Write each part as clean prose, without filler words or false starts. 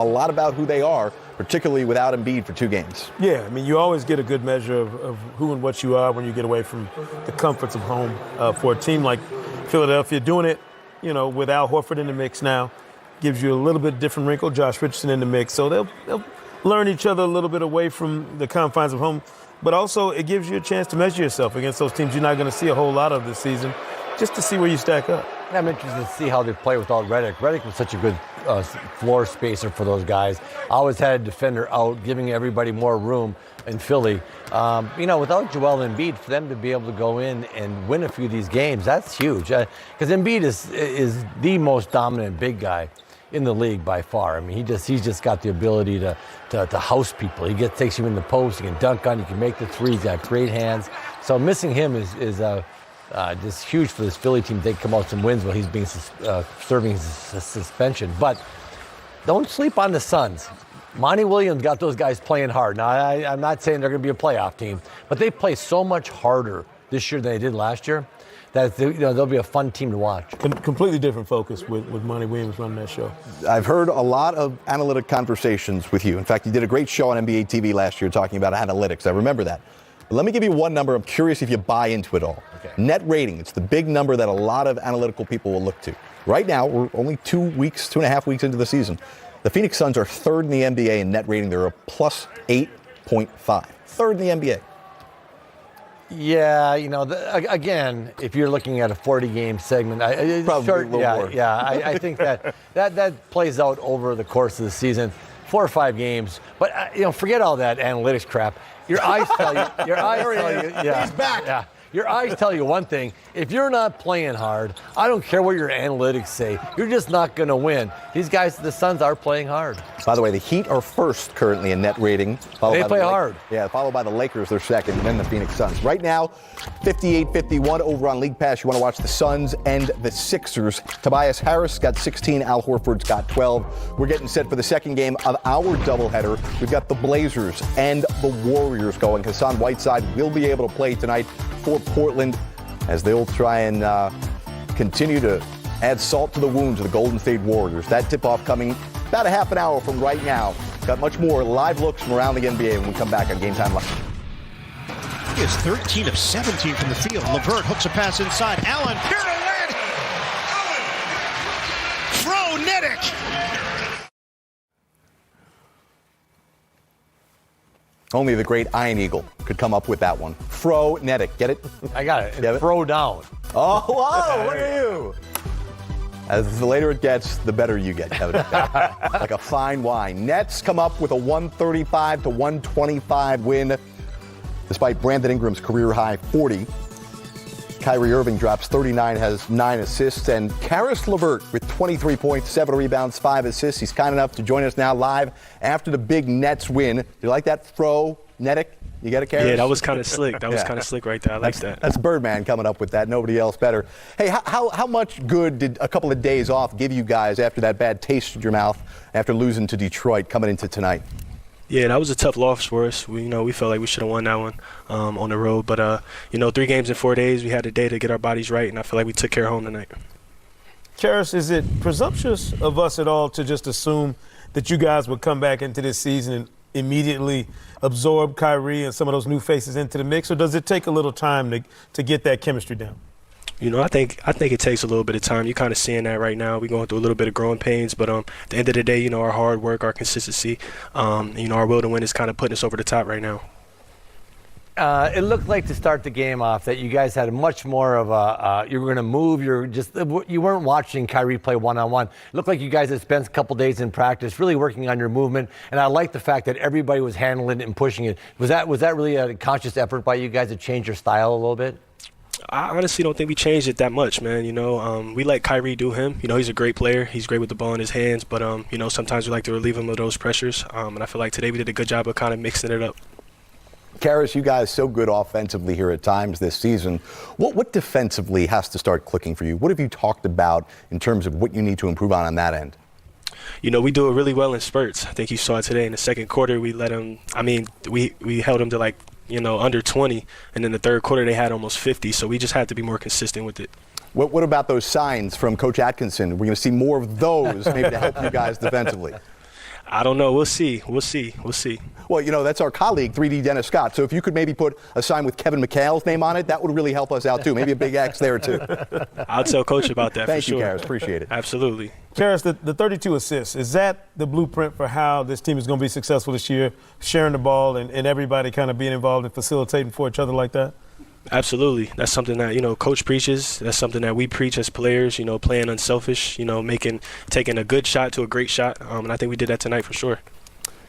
a lot about who they are, particularly without Embiid for 2 games. Yeah, I mean, you always get a good measure of who and what you are when you get away from the comforts of home. For a team like Philadelphia, doing it, with Al Horford in the mix now, gives you a little bit different wrinkle. Josh Richardson in the mix, so they'll learn each other a little bit away from the confines of home. But also, it gives you a chance to measure yourself against those teams you're not going to see a whole lot of this season, just to see where you stack up. I'm interested to see how they play without Redick. Redick was such a good floor spacer for those guys. Always had a defender out, giving everybody more room in Philly. Without Joel Embiid, for them to be able to go in and win a few of these games, that's huge. Because Embiid is the most dominant big guy in the league by far. I mean, he's just got the ability to house people. He takes you in the post, he can dunk on, he can make the three, he's got great hands. So missing him is just huge for this Philly team. They come out some wins while he's being serving his suspension. But don't sleep on the Suns. Monty Williams got those guys playing hard. Now, I'm not saying they're going to be a playoff team, but they play so much harder this year than they did last year that they'll be a fun team to watch. Completely different focus with Monty Williams running that show. I've heard a lot of analytic conversations with you. In fact, you did a great show on NBA TV last year talking about analytics. I remember that. But let me give you one number. I'm curious if you buy into it all. Okay. Net rating. It's the big number that a lot of analytical people will look to. Right now, we're only 2.5 weeks into the season. The Phoenix Suns are 3rd in the NBA in net rating. They're a plus 8.5. 3rd in the NBA. Yeah, again, if you're looking at a 40-game segment, probably a little more. Yeah, I think that plays out over the course of the season, 4 or 5 games. But forget all that analytics crap. Your eyes tell you. Your eyes tell you. Yeah, he's back. Yeah. Your eyes tell you one thing. If you're not playing hard, I don't care what your analytics say. You're just not going to win. These guys, the Suns, are playing hard. By the way, the Heat are 1st currently in net rating. They play hard. Yeah, followed by the Lakers, they're 2nd, and then the Phoenix Suns. Right now, 58-51 over on League Pass. You want to watch the Suns and the Sixers. Tobias Harris got 16. Al Horford's got 12. We're getting set for the second game of our doubleheader. We've got the Blazers and the Warriors going. Hassan Whiteside will be able to play tonight for Portland as they'll try and continue to add salt to the wounds of the Golden State Warriors. That tip-off coming about a half an hour from right now. Got much more live looks from around the NBA when we come back on Game Time Live. He is 13 of 17 from the field. LeVert hooks a pass inside. Allen, pirouette! Frenetic! Only the great Iron Eagle could come up with that one. Frenetic. Get it? I got it. Throw down. Oh, wow. Look at you. As the later it gets, the better you get, Kevin. Like a fine wine. Nets come up with a 135-125 win, despite Brandon Ingram's career-high 40. Kyrie Irving drops 39, has 9 assists, and Karis LeVert with 23 points, 7 rebounds, 5 assists. He's kind enough to join us now live after the big Nets win. Do you like that Frenetic? You got it, Karis? Yeah, that was kind of slick. That was kind of slick right there. I like that. That's Birdman coming up with that. Nobody else better. Hey, how much good did a couple of days off give you guys after that bad taste in your mouth after losing to Detroit coming into tonight? Yeah, that was a tough loss for us. We felt like we should have won that one on the road. But, 3 games in 4 days, we had a day to get our bodies right, and I feel like we took care of home tonight. Karis, is it presumptuous of us at all to just assume that you guys would come back into this season and immediately absorb Kyrie and some of those new faces into the mix, or does it take a little time to get that chemistry down? I think it takes a little bit of time. You're kind of seeing that right now. We're going through a little bit of growing pains, but at the end of the day, our hard work, our consistency, our will to win is kind of putting us over the top right now. It looked like to start the game off that you guys had much more of you were going to move. You weren't watching Kyrie play one-on-one. It looked like you guys had spent a couple days in practice really working on your movement, and I like the fact that everybody was handling it and pushing it. Was that really a conscious effort by you guys to change your style a little bit? I honestly don't think we changed it that much, man. We let Kyrie do him. He's a great player. He's great with the ball in his hands, but sometimes we like to relieve him of those pressures. And I feel like today we did a good job of kind of mixing it up. Karis, you guys so good offensively here at times this season. What defensively has to start clicking for you? What have you talked about in terms of what you need to improve on that end? We do it really well in spurts. I think you saw it today in the second quarter. We let him. We held him to under 20, and in the third quarter they had almost 50. So we just had to be more consistent with it. What about those signs from Coach Atkinson? We're going to see more of those maybe to help you guys defensively. I don't know. We'll see. We'll see. Well, that's our colleague, 3D Dennis Scott. So if you could maybe put a sign with Kevin McHale's name on it, that would really help us out, too. Maybe a big X there, too. I'll tell Coach about that Thank for you, sure. Karis. Appreciate it. Absolutely. Karis, the 32 assists, is that the blueprint for how this team is going to be successful this year, sharing the ball and everybody kind of being involved and facilitating for each other like that? Absolutely. That's something that, Coach preaches. That's something that we preach as players, playing unselfish, taking a good shot to a great shot. And I think we did that tonight for sure.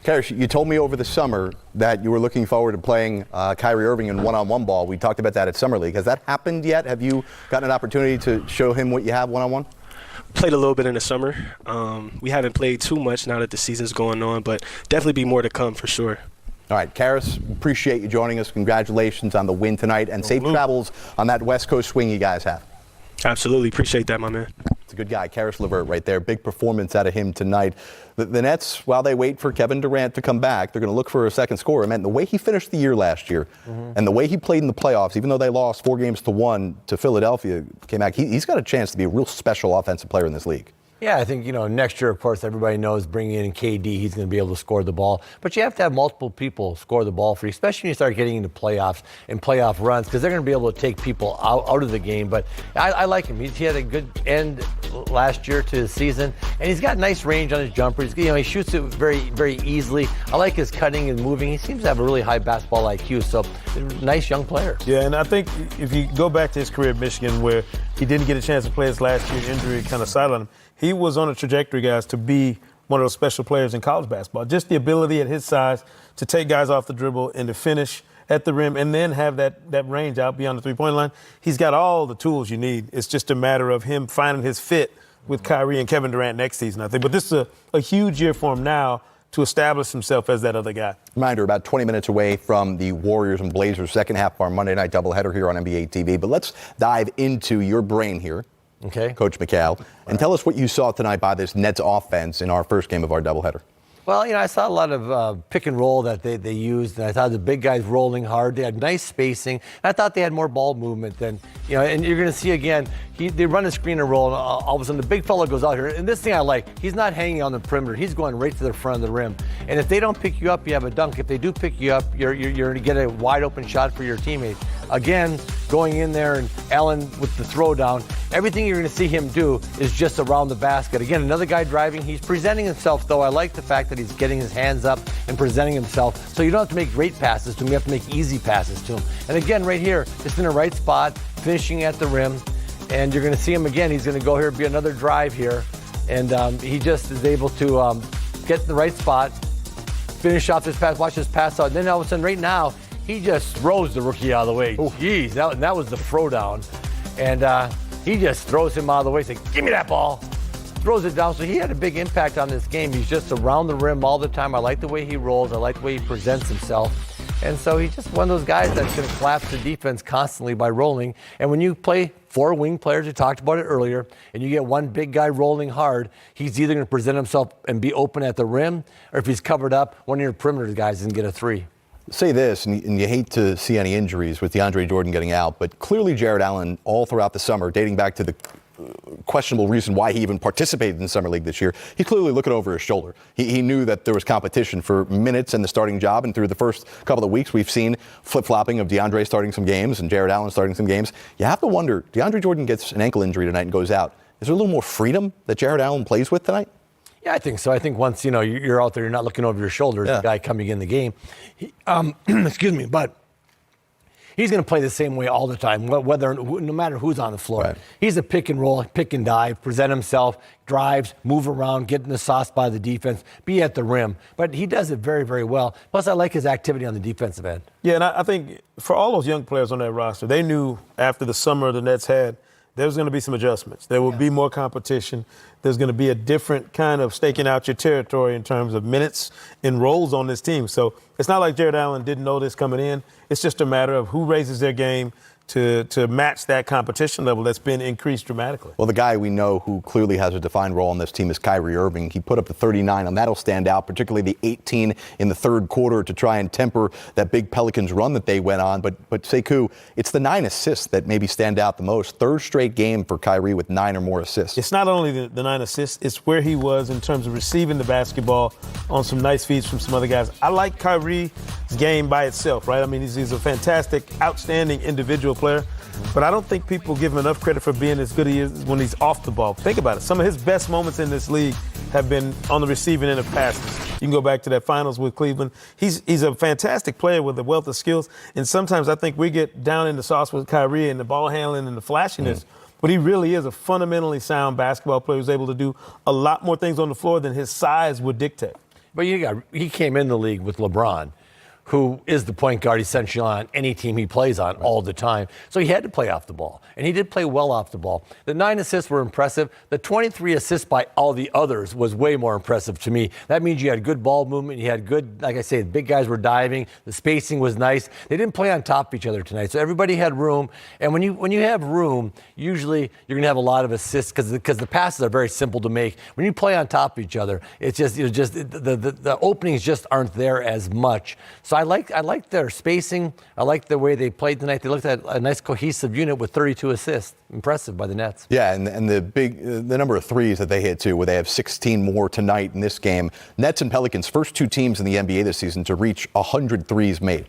Karis, you told me over the summer that you were looking forward to playing Kyrie Irving in one-on-one ball. We talked about that at Summer League. Has that happened yet? Have you gotten an opportunity to show him what you have one-on-one? Played a little bit in the summer. We haven't played too much now that the season's going on, but definitely be more to come for sure. All right, Karis, appreciate you joining us. Congratulations on the win tonight, and safe travels on that West Coast swing you guys have. Absolutely. Appreciate that, my man. It's a good guy, Caris LeVert right there. Big performance out of him tonight. The Nets, while they wait for Kevin Durant to come back, they're going to look for a second scorer. Man, the way he finished the year last year and the way he played in the playoffs, even though they lost 4-1 to Philadelphia, came back, he's got a chance to be a real special offensive player in this league. Yeah, I think, next year, of course, everybody knows bringing in KD, he's going to be able to score the ball. But you have to have multiple people score the ball for you, especially when you start getting into playoffs and playoff runs, because they're going to be able to take people out of the game. But I like him. He had a good end last year to his season, and he's got nice range on his jumper. He shoots it very, very easily. I like his cutting and moving. He seems to have a really high basketball IQ, so nice young player. Yeah, and I think if you go back to his career at Michigan, where he didn't get a chance to play his last year, injury kind of sidelined him, he was on a trajectory, guys, to be one of those special players in college basketball. Just the ability at his size to take guys off the dribble and to finish at the rim and then have that range out beyond the three-point line. He's got all the tools you need. It's just a matter of him finding his fit with Kyrie and Kevin Durant next season, I think. But this is a huge year for him now to establish himself as that other guy. Reminder, about 20 minutes away from the Warriors and Blazers second half of our Monday night doubleheader here on NBA TV. But let's dive into your brain here. Okay. Coach McHale, and tell us what you saw tonight by this Nets offense in our first game of our doubleheader. Well, I saw a lot of pick and roll that they used, and I thought the big guys rolling hard. They had nice spacing. I thought they had more ball movement than, and you're going to see again, they run a screen and roll, and all of a sudden the big fella goes out here. And this thing I like, he's not hanging on the perimeter. He's going right to the front of the rim. And if they don't pick you up, you have a dunk. If they do pick you up, you're going to get a wide open shot for your teammate. Again, going in there and Allen with the throwdown, everything you're going to see him do is just around the basket. Again, another guy driving. He's presenting himself, though. I like the fact that he's getting his hands up and presenting himself. So you don't have to make great passes to him. You have to make easy passes to him. And again, right here, it's in the right spot, finishing at the rim. And you're going to see him again. He's going to go here, be another drive here. And he just is able to get in the right spot, finish off this pass, watch this pass out. And then all of a sudden, right now, he just throws the rookie out of the way. Jeez, that was the throwdown. And he just throws him out of the way, saying, give me that ball. Throws it down. So he had a big impact on this game. He's just around the rim all the time. I like the way he rolls. I like the way he presents himself. And so he's just one of those guys that's going to collapse the defense constantly by rolling. And when you play 4 wing players, we talked about it earlier, and you get one big guy rolling hard, he's either going to present himself and be open at the rim, or if he's covered up, one of your perimeter guys can get a 3. Say this, and you hate to see any injuries with DeAndre Jordan getting out, but clearly Jared Allen, all throughout the summer, dating back to the questionable reason why he even participated in Summer League this year, he's clearly looking over his shoulder. He knew that there was competition for minutes in the starting job, and through the first couple of weeks, we've seen flip-flopping of DeAndre starting some games and Jared Allen starting some games. You have to wonder, DeAndre Jordan gets an ankle injury tonight and goes out. Is there a little more freedom that Jared Allen plays with tonight? Yeah, I think so. I think once, you're out there, you're not looking over your shoulder as the guy coming in the game. Excuse me, but he's going to play the same way all the time, no matter who's on the floor. Right. He's a pick and roll, pick and dive, present himself, drives, move around, get in the soft spot of the defense, be at the rim. But he does it very, very well. Plus, I like his activity on the defensive end. Yeah, and I think for all those young players on that roster, they knew after the summer the Nets had, there was going to be some adjustments. There will be more competition. There's going to be a different kind of staking out your territory in terms of minutes and roles on this team. So it's not like Jared Allen didn't know this coming in. It's just a matter of who raises their game to match that competition level that's been increased dramatically. Well, the guy we know who clearly has a defined role on this team is Kyrie Irving. He put up the 39, and that'll stand out, particularly the 18 in the third quarter to try and temper that big Pelicans run that they went on. But Sekou, it's the 9 assists that maybe stand out the most. Third straight game for Kyrie with 9 or more assists. It's not only the 9 assists, it's where he was in terms of receiving the basketball on some nice feeds from some other guys. I like Kyrie's game by itself, right? I mean, he's a fantastic, outstanding individual player. But I don't think people give him enough credit for being as good as he is when he's off the ball. Think about it. Some of his best moments in this league have been on the receiving end of passes. You can go back to that finals with Cleveland. He's a fantastic player with a wealth of skills. And sometimes I think we get down in the sauce with Kyrie and the ball handling and the flashiness. But he really is a fundamentally sound basketball player who's able to do a lot more things on the floor than his size would dictate. But he came in the league with LeBron, who is the point guard essentially on any team he plays on all the time. So he had to play off the ball, and he did play well off the ball. The 9 assists were impressive. The 23 assists by all the others was way more impressive to me. That means you had good ball movement. You had good, like I say, the big guys were diving. The spacing was nice. They didn't play on top of each other tonight, so everybody had room. And when you have room, usually you're going to have a lot of assists because the passes are very simple to make. When you play on top of each other, it's just the openings just aren't there as much. So I like their spacing. I like the way they played tonight. They looked at a nice cohesive unit with 32 assists. Impressive by the Nets. Yeah, and the number of threes that they hit too, where they have 16 more tonight in this game. Nets and Pelicans, first 2 teams in the NBA this season to reach 100 threes made.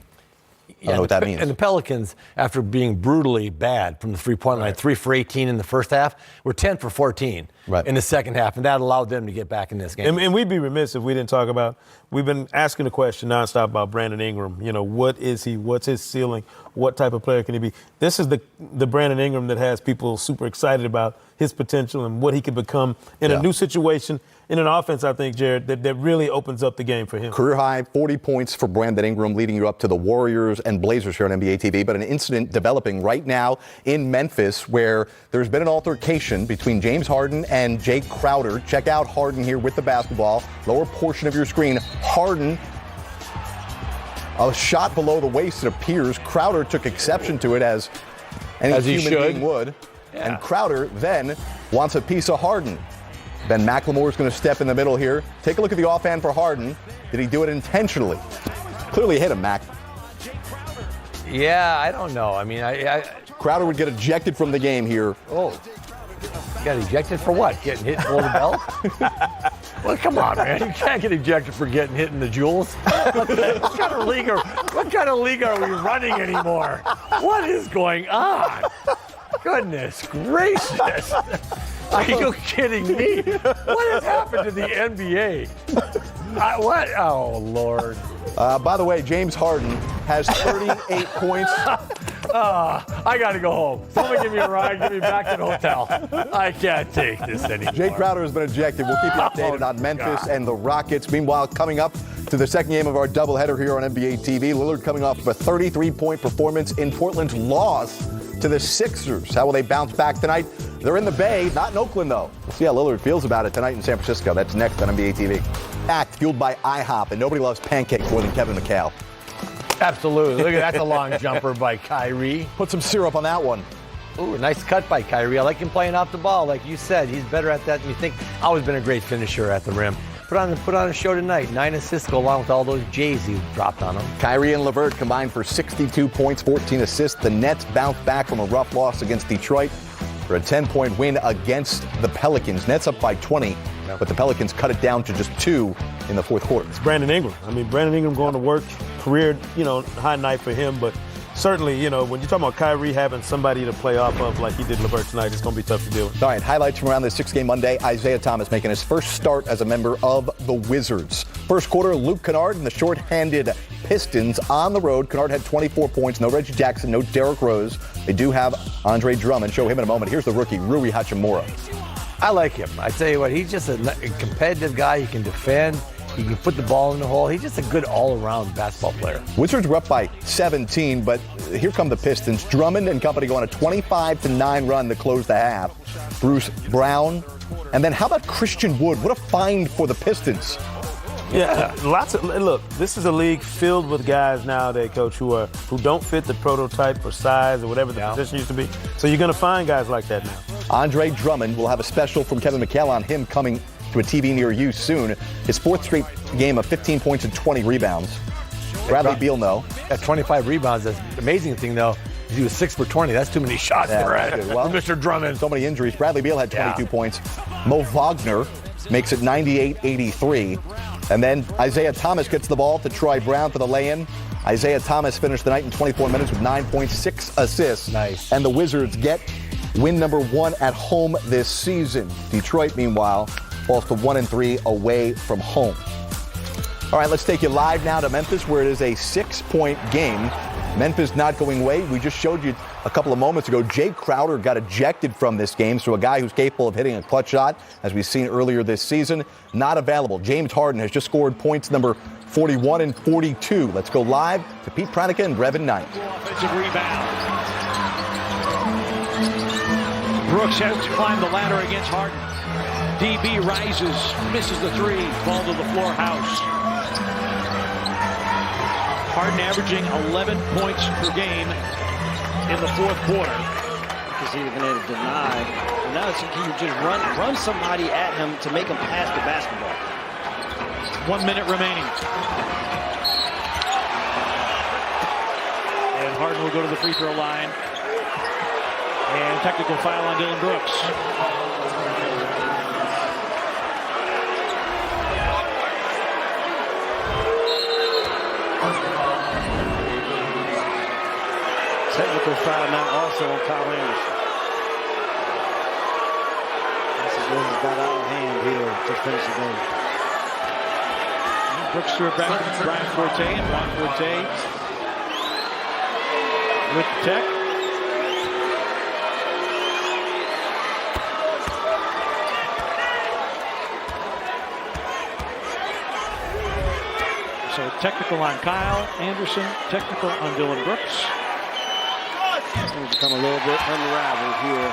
I don't know what that means. And the Pelicans, after being brutally bad from the three-point line, 3 for 18 in the first half, were 10 for 14 in the second half, and that allowed them to get back in this game. And we'd be remiss if we didn't talk about, we've been asking the question nonstop about Brandon Ingram. You know, what is he? What's his ceiling? What type of player can he be? This is the Brandon Ingram that has people super excited about his potential and what he could become in a new situation, in an offense, I think, Jared, that really opens up the game for him. Career high 40 points for Brandon Ingram, leading you up to the Warriors and Blazers here on NBA TV. But an incident developing right now in Memphis where there's been an altercation between James Harden and Jay Crowder. Check out Harden here with the basketball. Lower portion of your screen. Harden, a shot below the waist, it appears. Crowder took exception to it as any human being would. Yeah. And Crowder then wants a piece of Harden. Ben McLemore is going to step in the middle here. Take a look at the offhand for Harden. Did he do it intentionally? Clearly hit him, Mac. Yeah, I don't know. I mean, Crowder would get ejected from the game here. Oh, he got ejected for what? Getting hit below the belt? Well, come on, man. You can't get ejected for getting hit in the jewels. What kind of league are we running anymore? What is going on? Goodness gracious. Are you kidding me? What has happened to the NBA? What? Oh, Lord. By the way, James Harden has 38 points. I got to go home. Someone give me a ride. Get me back to the hotel. I can't take this anymore. Jay Crowder has been ejected. We'll keep you updated on Memphis and the Rockets. Meanwhile, coming up to the second game of our doubleheader here on NBA TV, Lillard coming off of a 33-point performance in Portland's loss to the Sixers. How will they bounce back tonight? They're in the Bay, not in Oakland, though. We'll see how Lillard feels about it tonight in San Francisco. That's next on NBA TV. Act fueled by IHOP, and nobody loves pancakes more than Kevin McHale. Absolutely. Look at that's a long jumper by Kyrie. Put some syrup on that one. Ooh, nice cut by Kyrie. I like him playing off the ball. Like you said, he's better at that than you think. Always been a great finisher at the rim. Put on a show tonight. 9 assists go along with all those J's he dropped on him. Kyrie and LeVert combined for 62 points, 14 assists. The Nets bounced back from a rough loss against Detroit for a 10-point win against the Pelicans. Nets up by 20, but the Pelicans cut it down to just 2 in the fourth quarter. It's Brandon Ingram. I mean, Brandon Ingram going to work, career, high night for him, but certainly, when you're talking about Kyrie having somebody to play off of like he did LeVert tonight, it's going to be tough to deal with. All right, highlights from around this 6-game Monday. Isaiah Thomas making his first start as a member of the Wizards. First quarter, Luke Kennard and the short-handed Pistons on the road. Kennard had 24 points. No Reggie Jackson, no Derrick Rose. They do have Andre Drummond. Show him in a moment. Here's the rookie, Rui Hachimura. I like him. I tell you what, he's just a competitive guy. He can defend. He can put the ball in the hole. He's just a good all-around basketball player. Wizards were up by 17, but here come the Pistons. Drummond and company go on a 25-9 run to close the half. Bruce Brown. And then how about Christian Wood? What a find for the Pistons. Yeah, look, this is a league filled with guys nowadays, Coach, who don't fit the prototype or size or whatever the position used to be. So you're going to find guys like that now. Andre Drummond will have a special from Kevin McHale on him coming to a TV near you soon. His fourth straight game of 15 points and 20 rebounds. Bradley Beal, no. At 25 rebounds, that's the amazing thing, though, is he was 6 for 20. That's too many shots for well, Mr. Drummond. So many injuries. Bradley Beal had 22 points. Mo Wagner makes it 98-83. And then Isaiah Thomas gets the ball to Troy Brown for the lay-in. Isaiah Thomas finished the night in 24 minutes with 9.6 assists. Nice. And the Wizards get win number 1 at home this season. Detroit, meanwhile, falls to 1-3 away from home. All right, let's take you live now to Memphis, where it is a 6-point game. Memphis not going away. We just showed you a couple of moments ago, Jay Crowder got ejected from this game. So a guy who's capable of hitting a clutch shot, as we've seen earlier this season, not available. James Harden has just scored points number 41 and 42. Let's go live to Pete Pranica and Brevin Knight. Offensive rebound. Brooks has to climb the ladder against Harden. DB rises, misses the three, ball to the floor house. Harden averaging 11 points per game in the fourth quarter. Because he'd have been able to deny. And now you just run somebody at him to make him pass the basketball. 1 minute remaining. And Harden will go to the free throw line. And technical foul on Dillon Brooks. Technical foul now also on Kyle Anderson. This is really got out of hand here to finish the game. Brooks threw it back to Brian Forte, and Brian Forte with the tech. So technical on Kyle Anderson, technical on Dillon Brooks. He's become a little bit unraveled here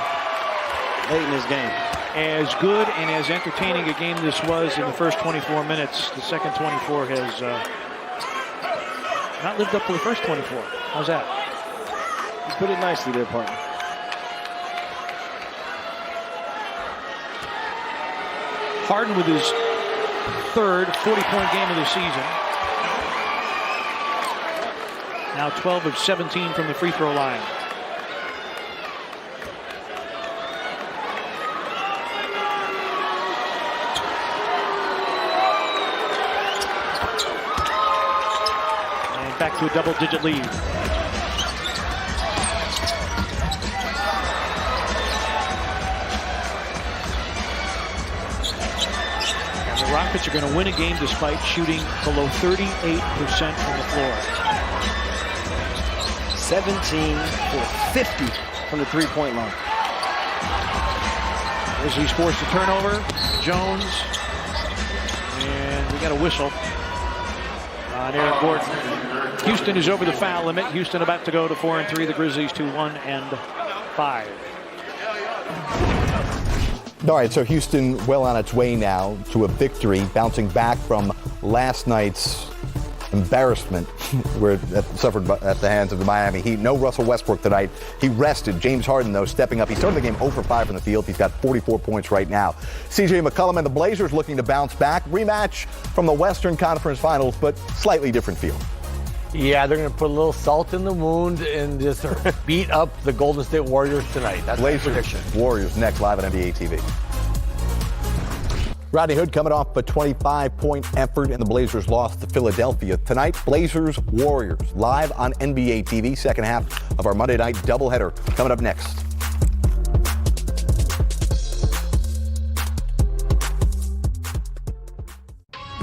late in this game. As good and as entertaining a game this was in the first 24 minutes, the second 24 has not lived up to the first 24. How's that? You put it nicely there, partner. Harden with his third 40-point game of the season. Now 12 of 17 from the free throw line. And back to a double-digit lead. And the Rockets are going to win a game despite shooting below 38% from the floor. 17 for 50 from the three-point line. As he's forced a turnover, Jones, and we got a whistle on Aaron Gordon. Houston is over the foul limit. Houston about to go to 4-3. The Grizzlies to 1-5. All right, so Houston well on its way now to a victory, bouncing back from last night's embarrassment where it suffered at the hands of the Miami Heat. No Russell Westbrook tonight. He rested. James Harden, though, stepping up. He started the game 0 for 5 from the field. He's got 44 points right now. CJ McCollum and the Blazers looking to bounce back. Rematch from the Western Conference Finals, but slightly different feel. Yeah, they're going to put a little salt in the wound and just beat up the Golden State Warriors tonight. That's my prediction. Warriors next live on NBA TV. Rodney Hood coming off a 25-point effort, and the Blazers lost to Philadelphia. Tonight, Blazers-Warriors live on NBA TV. Second half of our Monday night doubleheader coming up next.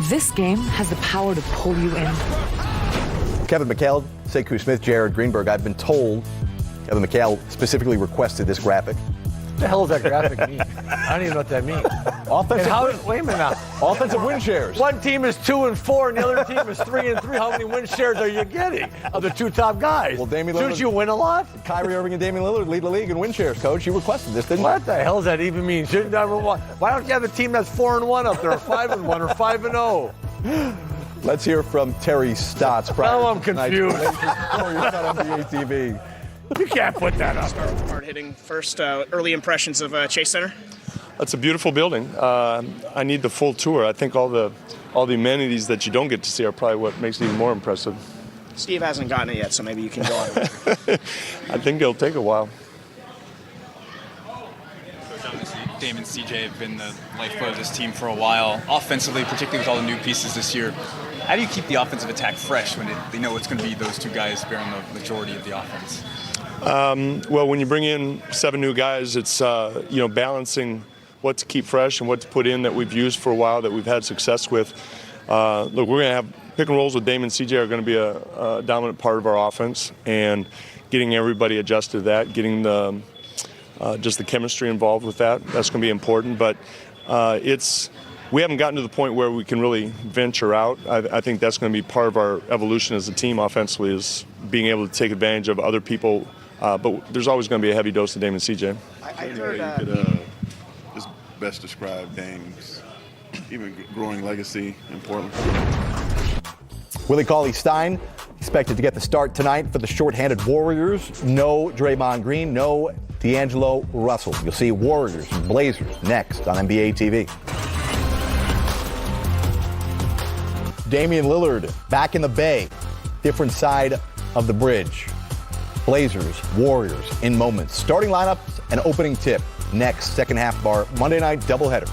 This game has the power to pull you in. Kevin McHale, Sekou Smith, Jared Greenberg. I've been told Kevin McHale specifically requested this graphic. What the hell does that graphic mean? I don't even know what that means. Wait a minute now. Offensive win shares. One team is 2-4 and the other team is 3-3. How many win shares are you getting of the two top guys? Well, Damian Lillard. Shouldn't you win a lot? Kyrie Irving and Damian Lillard lead the league in win shares, Coach. You requested this, didn't you? What the hell does that even mean? Shouldn't why don't you have a team that's 4-1 up there, or 5-1, or 5-0? Let's hear from Terry Stotts. Now I'm confused. Warriors on NBA TV. You can't put that up. Hard hitting. First, early impressions of Chase Center. That's a beautiful building. I need the full tour. I think all the amenities that you don't get to see are probably what makes it even more impressive. Steve hasn't gotten it yet, so maybe you can go on. I think it'll take a while. Coach, obviously, Dame and CJ have been the lifeblood of this team for a while. Offensively, particularly with all the new pieces this year, how do you keep the offensive attack fresh when they know it's going to be those two guys bearing the majority of the offense? Well, when you bring in 7 new guys, it's balancing what to keep fresh and what to put in that we've used for a while that we've had success with. Look, we're going to have pick and rolls with Dame and CJ are going to be a dominant part of our offense, and getting everybody adjusted to that, getting the just the chemistry involved with that, that's going to be important. But we haven't gotten to the point where we can really venture out. I think that's going to be part of our evolution as a team offensively, is being able to take advantage of other people. But there's always going to be a heavy dose of Dame and CJ. I heard you could just best describe Dame's even growing legacy in Portland. Willie Cauley-Stein expected to get the start tonight for the shorthanded Warriors. No Draymond Green, no D'Angelo Russell. You'll see Warriors and Blazers next on NBA TV. Damian Lillard back in the Bay, different side of the bridge. Blazers, Warriors in moments. Starting lineups and opening tip next, second half of our Monday night doubleheader.